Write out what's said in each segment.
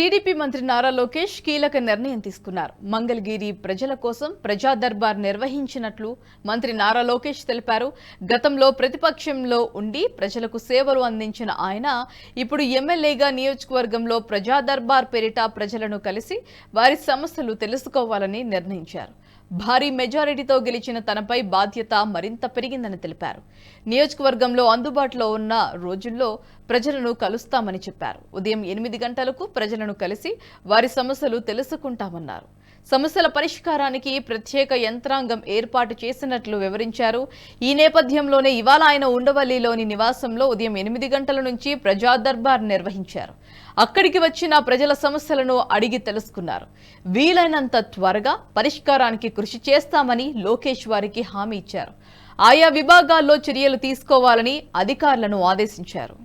TDP మంత్రి నారా లోకేష్ కీలక నిర్ణయం తీసుకున్నారు. మంగళగిరి ప్రజల కోసం ప్రజా దర్బార్ నిర్వహించినట్లు మంత్రి నారా లోకేష్ తెలిపారు. గతంలో ప్రతిపక్షంలో ఉండి ప్రజలకు సేవలు అందించిన ఆయన ఇప్పుడు ఎమ్మెల్యేగా నియోజకవర్గంలో ప్రజా దర్బార్ పేరిట ప్రజలను కలిసి వారి సమస్యలు తెలుసుకోవాలని నిర్ణయించారు. భారీ మెజారిటీతో గెలిచిన తనపై బాధ్యత మరింత పెరిగిందని తెలిపారు. నియోజకవర్గంలో అందుబాటులో ఉన్న రోజుల్లో ప్రజలను కలుస్తామని చెప్పారు. ఉదయం 8 గంటలకు ప్రజలను కలిసి వారి సమస్యలు తెలుసుకుంటామన్నారు. సమస్యల పరిష్కారానికి ప్రత్యేక యంత్రాంగం ఏర్పాటు చేసినట్లు వివరించారు. ఈ నేపథ్యంలోనే ఇవాళ ఆయన ఉండవల్లిలోని నివాసంలో ఉదయం 8 గంటల నుంచి ప్రజా దర్బార్ నిర్వహించారు. అక్కడికి వచ్చిన ప్రజల సమస్యలను అడిగి తెలుసుకున్నారు. వీలైనంత త్వరగా పరిష్కారానికి కృషి చేస్తామని లోకేష్ వారికి హామీ ఇచ్చారు. ఆయా విభాగాల్లో చర్యలు తీసుకోవాలని అధికారులను ఆదేశించారు.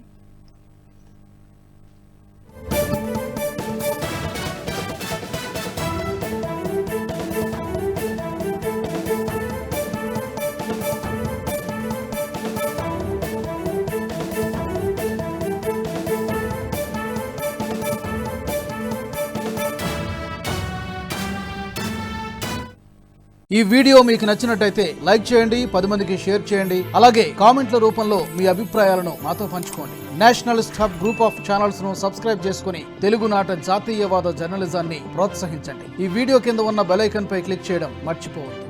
ఈ వీడియో మీకు నచ్చినట్టయితే లైక్ చేయండి, 10 మందికి షేర్ చేయండి. అలాగే కామెంట్ల రూపంలో మీ అభిప్రాయాలను మాతో పంచుకోండి. Nationalist hub group of channels ను సబ్స్క్రైబ్ చేసుకుని తెలుగునాట జాతీయవాద జర్నలిజాన్ని ప్రోత్సహించండి. ఈ వీడియో కింద ఉన్న బెల్ ఐకాన్ పై క్లిక్ చేయడం మర్చిపోవద్దు.